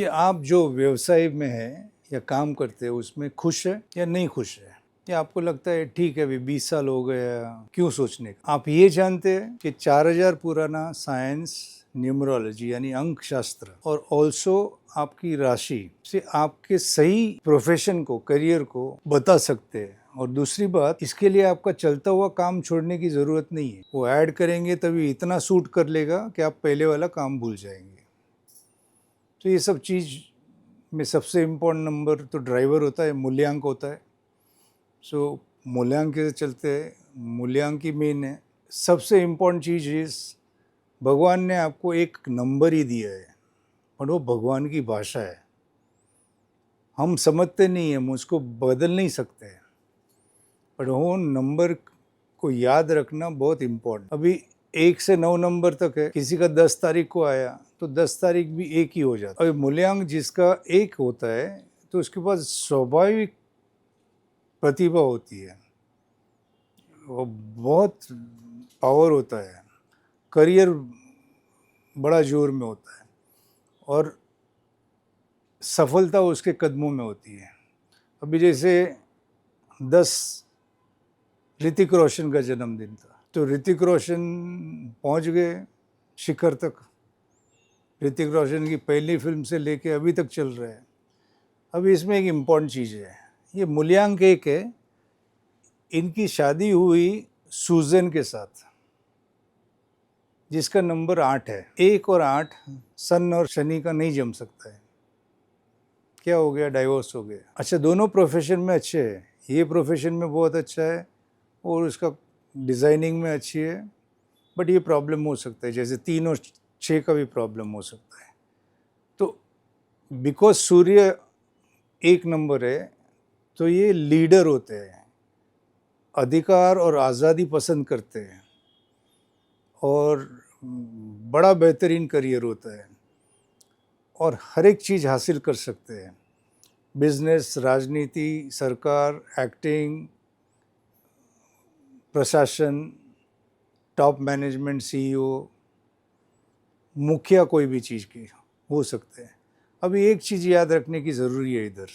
कि आप जो व्यवसाय में हैं या काम करते हैं उसमें खुश है या नहीं खुश है, या आपको लगता है ठीक है अभी 20 साल हो गया, क्यों सोचने का। आप ये जानते हैं कि 4000 पुराना साइंस, न्यूमरोलॉजी यानी अंक शास्त्र और ऑल्सो आपकी राशि से आपके सही प्रोफेशन को, करियर को बता सकते हैं। और दूसरी बात, इसके लिए आपका चलता हुआ काम छोड़ने की ज़रूरत नहीं है। वो ऐड करेंगे तभी इतना सूट कर लेगा कि आप पहले वाला काम भूल जाएंगे। तो ये सब चीज़ में सबसे इम्पोर्टेंट नंबर तो ड्राइवर होता है, मूल्यांक होता है। सो मूल्यांक के चलते मूल्यांक ही मेन है। सबसे इम्पोर्टेंट चीज़ इस भगवान ने आपको एक नंबर ही दिया है और वो भगवान की भाषा है। हम समझते नहीं हैं, हम उसको बदल नहीं सकते, पर वो नंबर को याद रखना बहुत इम्पोर्टेंट। अभी 1 से 9 नंबर तक है, किसी का 10 तारीख को आया तो 10 तारीख भी एक ही हो जाता है। अभी मूल्यांक जिसका 1 होता है तो उसके पास स्वाभाविक प्रतिभा होती है, वो बहुत पावर होता है, करियर बड़ा जोर में होता है और सफलता उसके कदमों में होती है। अभी जैसे 10 ऋतिक रोशन का जन्मदिन था, तो ऋतिक रोशन पहुंच गए शिखर तक। ऋतिक रोशन की पहली फिल्म से लेके अभी तक चल रहा है। अभी इसमें एक इम्पॉर्टेंट चीज़ है, ये मूल्यांक 1 है। इनकी शादी हुई सूजन के साथ जिसका नंबर 8 है। 1 और 8 सन और शनि का नहीं जम सकता है। क्या हो गया? डाइवोर्स हो गया। अच्छा, दोनों प्रोफेशन में अच्छे हैं, ये प्रोफेशन में बहुत अच्छा है और उसका डिज़ाइनिंग में अच्छी है, बट ये प्रॉब्लम हो सकता है, जैसे 3 और 6 का भी प्रॉब्लम हो सकता है। तो बिकॉज सूर्य 1 नंबर है तो ये लीडर होते हैं, अधिकार और आज़ादी पसंद करते हैं और बड़ा बेहतरीन करियर होता है और हर एक चीज़ हासिल कर सकते हैं। बिजनेस, राजनीति, सरकार, एक्टिंग, प्रशासन, टॉप मैनेजमेंट, सीईओ, मुखिया कोई भी चीज़ की हो सकते हैं। अभी एक चीज़ याद रखने की ज़रूरी है, इधर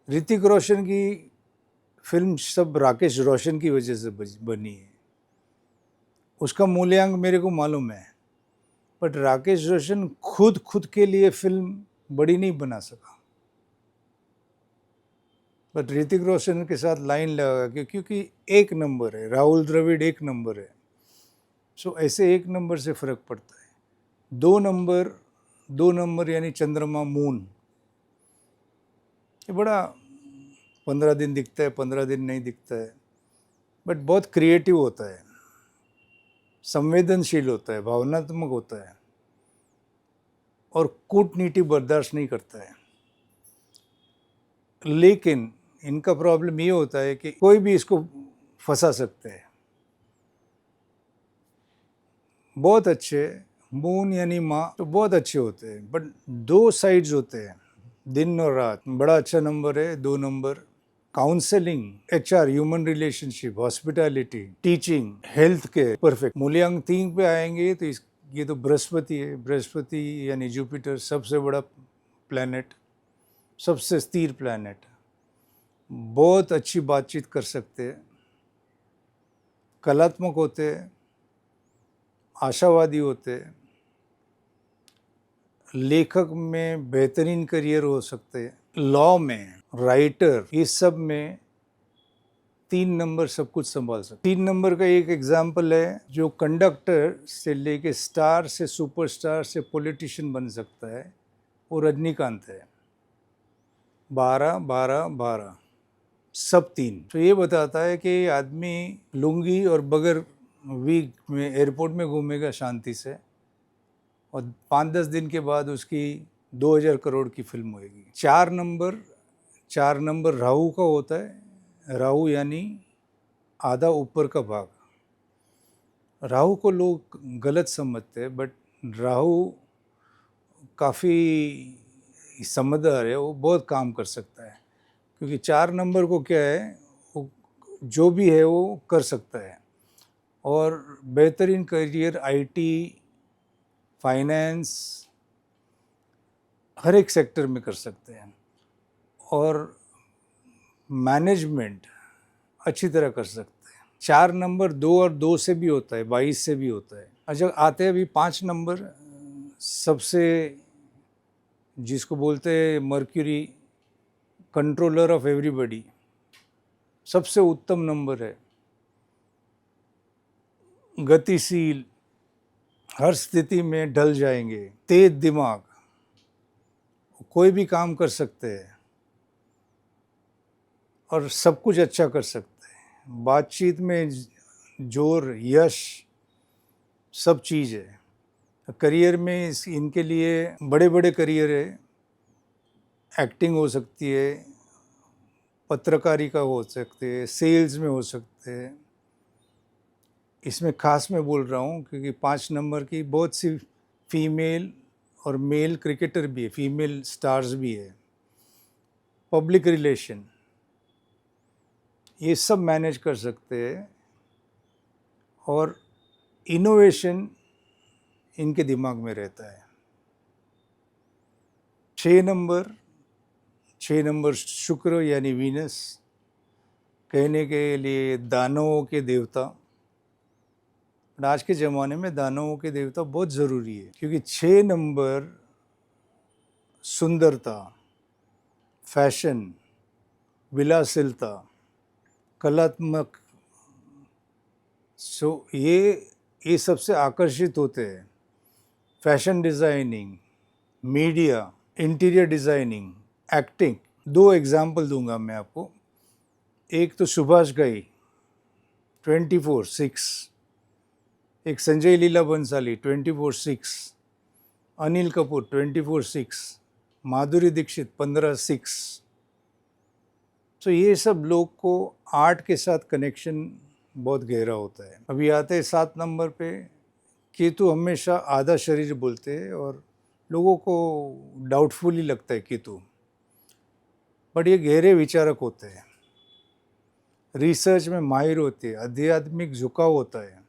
ऋतिक रोशन की फिल्म सब राकेश रोशन की वजह से बनी है। उसका मूल्यांक मेरे को मालूम है, बट राकेश रोशन खुद के लिए फिल्म बड़ी नहीं बना सका, बट ऋतिक रोशन के साथ लाइन लगा क्योंकि 1 नंबर है, राहुल द्रविड़ 1 नंबर है। सो ऐसे 1 नंबर से फ़र्क पड़ता है। 2 नंबर यानी चंद्रमा, मून, ये बड़ा 15 दिन दिखता है, 15 दिन नहीं दिखता है, बट बहुत क्रिएटिव होता है, संवेदनशील होता है, भावनात्मक होता है और कूटनीति बर्दाश्त नहीं करता है। लेकिन इनका प्रॉब्लम ये होता है कि कोई भी इसको फंसा सकते हैं। बहुत अच्छे मून यानी माँ तो बहुत अच्छे होते हैं, बट 2 साइड्स होते हैं, दिन और रात। बड़ा अच्छा नंबर है 2 number. Counselling, HR, human relationship, hospitality, teaching, health care, perfect. मूल्यांक 3 पे आएंगे तो ये तो बृहस्पति है। बृहस्पति यानी जुपिटर, सबसे बड़ा प्लैनेट, सबसे स्थिर प्लैनेट। बहुत अच्छी बातचीत कर सकते हैं, कलात्मक होते हैं, आशावादी होते हैं, लेखक में बेहतरीन करियर हो सकते हैं, लॉ में, राइटर, इस सब में 3 नंबर सब कुछ संभाल सकते। 3 नंबर का एक एग्जाम्पल है, जो कंडक्टर से लेके स्टार से सुपरस्टार से पॉलिटिशियन बन सकता है, वो रजनीकांत है। 12 12 12 सब 3। तो ये बताता है कि आदमी लुंगी और बगैर वीक में एयरपोर्ट में घूमेगा शांति से और 5-10 दिन के बाद उसकी 2000 करोड़ की फिल्म होगी। 4 नंबर राहु का होता है। राहु यानी आधा ऊपर का भाग। राहु को लोग गलत समझते हैं, बट राहु काफ़ी समझदार है, वो बहुत काम कर सकता है, क्योंकि 4 नंबर को क्या है, वो जो भी है वो कर सकता है और बेहतरीन करियर IT, फाइनेंस, हर एक सेक्टर में कर सकते हैं, और मैनेजमेंट अच्छी तरह कर सकते हैं। 4 नंबर 2 और 2 से भी होता है, 22 से भी होता है। अच्छा, आते हैं अभी 5 नंबर, सबसे जिसको बोलते हैं मर्क्यूरी, कंट्रोलर ऑफ एवरीबॉडी, सबसे उत्तम नंबर है। गतिशील, हर स्थिति में ढल जाएंगे, तेज दिमाग, कोई भी काम कर सकते हैं और सब कुछ अच्छा कर सकते हैं। बातचीत में जोर, यश, सब चीज़ है। करियर में इनके लिए बड़े बड़े करियर है। एक्टिंग हो सकती है, पत्रकारिता हो सकती है, सेल्स में हो सकते हैं। इसमें खास मैं बोल रहा हूँ क्योंकि 5 नंबर की बहुत सी फीमेल और मेल क्रिकेटर भी है, फीमेल स्टार्स भी है। पब्लिक रिलेशन, ये सब मैनेज कर सकते हैं, और इनोवेशन इनके दिमाग में रहता है। 6 नंबर शुक्र यानी वीनस, कहने के लिए दानवों के देवता। आज के ज़माने में दानवों के देवता बहुत ज़रूरी है, क्योंकि 6 नंबर सुंदरता, फैशन, विलासिलता, कलात्मक, ये सबसे आकर्षित होते हैं। Fashion designing, media, interior designing, acting. 2 example दूंगा मैं आपको। एक तो सुभाष घई 24/6, एक संजय लीला बंसाली 24/6, अनिल कपूर 24/6, माधुरी दीक्षित 15/6। तो ये सब लोग को आर्ट के साथ कनेक्शन बहुत गहरा होता है। अभी आते हैं 7 नंबर पे। केतु हमेशा आधा शरीर बोलते हैं और लोगों को डाउटफुल ही लगता है केतु, बट ये गहरे विचारक होते हैं, रिसर्च में माहिर होते हैं, आध्यात्मिक झुकाव होता है।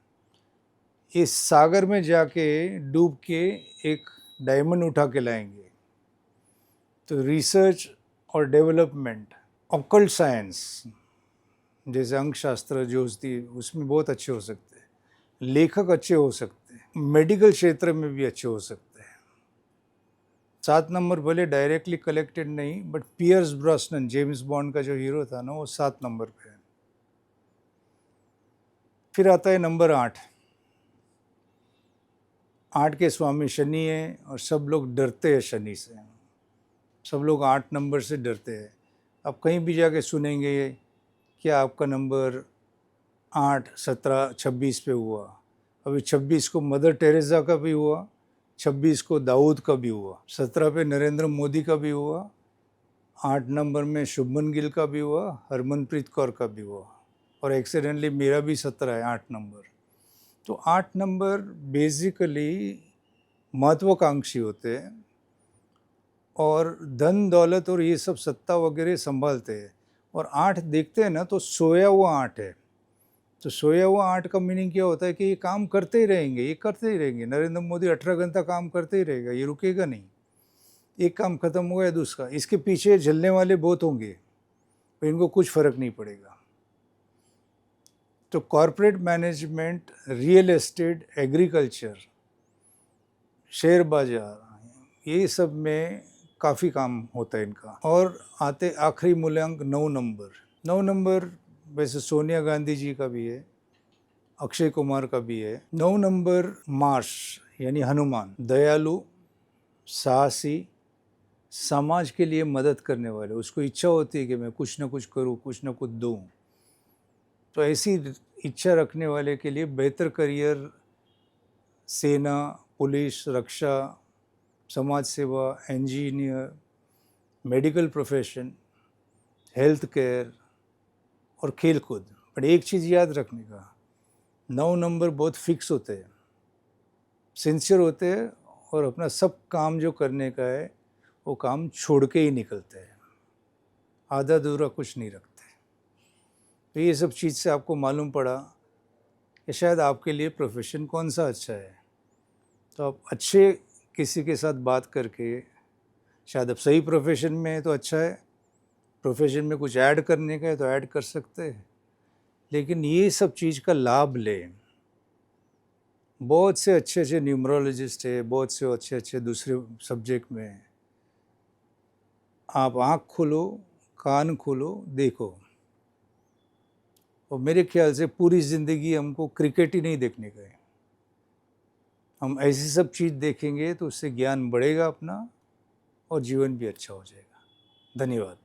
ये सागर में जाके डूब के एक डायमंड उठा के लाएंगे। तो रिसर्च और डेवलपमेंट, ऑकल्ट साइंस जैसे अंक शास्त्र, ज्योतिषी, उसमें बहुत अच्छे हो सकते हैं। लेखक अच्छे हो सकते हैं, मेडिकल क्षेत्र में भी अच्छे हो सकते हैं। 7 नंबर भले डायरेक्टली कलेक्टेड नहीं, but Pierce Brosnan, James bond का जो हीरो था ना, वो 7 नंबर पे है। फिर आता है नंबर 8। 8 के स्वामी शनि है, और सब लोग डरते हैं शनि से। सब लोग 8 नंबर से डरते हैं। आप कहीं भी जाके सुनेंगे क्या आपका नंबर 8, 17, 26 पे हुआ। अभी 26 को मदर टेरेसा का भी हुआ, 26 को दाऊद का भी हुआ, 17 पे नरेंद्र मोदी का भी हुआ, 8 नंबर में शुभमन गिल का भी हुआ, हरमनप्रीत कौर का भी हुआ, और एक्सीडेंटली मेरा भी 17 है, 8 नंबर। तो 8 नंबर बेसिकली महत्वाकांक्षी होते हैं, और धन दौलत और ये सब सत्ता वगैरह संभालते हैं। और 8 देखते हैं ना तो सोया हुआ 8 है। तो सोया हुआ 8 का मीनिंग क्या होता है कि ये काम करते ही रहेंगे, ये करते ही रहेंगे। नरेंद्र मोदी 18 घंटा काम करते ही रहेगा, ये रुकेगा नहीं। एक काम खत्म हो गया दूसरा, इसके पीछे झलने वाले बहुत होंगे, तो इनको कुछ फर्क नहीं पड़ेगा। तो corporate management, real estate, agriculture, share बाजार, ये सब में काफ़ी काम होता है इनका। और आते आखिरी मूल्यांक 9 नंबर। 9 नंबर वैसे सोनिया गांधी जी का भी है, अक्षय कुमार का भी है। 9 नंबर मार्श यानी हनुमान, दयालु, साहसी, समाज के लिए मदद करने वाले। उसको इच्छा होती है कि मैं कुछ ना कुछ करूँ, कुछ ना कुछ दूँ। तो ऐसी इच्छा रखने वाले के लिए बेहतर करियर सेना, पुलिस, रक्षा, समाज सेवा, engineer, medical profession, health care और खेल कूद। पर एक चीज़ याद रखने का, 9 नंबर बहुत फिक्स होते हैं, सिंसियर होते हैं, और अपना सब काम जो करने का है वो काम छोड़ के ही निकलते हैं, आधा अधूरा कुछ नहीं रखते। तो ये सब चीज़ से आपको मालूम पड़ा कि शायद आपके लिए प्रोफेशन कौन सा अच्छा है। तो आप अच्छे किसी के साथ बात करके शायद अब सही प्रोफेशन में है तो अच्छा है, प्रोफेशन में कुछ ऐड करने का है तो ऐड कर सकते हैं, लेकिन ये सब चीज़ का लाभ लें। बहुत से अच्छे अच्छे न्यूमरोलॉजिस्ट है, बहुत से अच्छे अच्छे दूसरे सब्जेक्ट में हैं। आप आँख खोलो, कान खोलो, देखो। और मेरे ख्याल से पूरी ज़िंदगी हमको क्रिकेट ही नहीं देखने का है। हम ऐसी सब चीज़ देखेंगे तो उससे ज्ञान बढ़ेगा अपना और जीवन भी अच्छा हो जाएगा। धन्यवाद।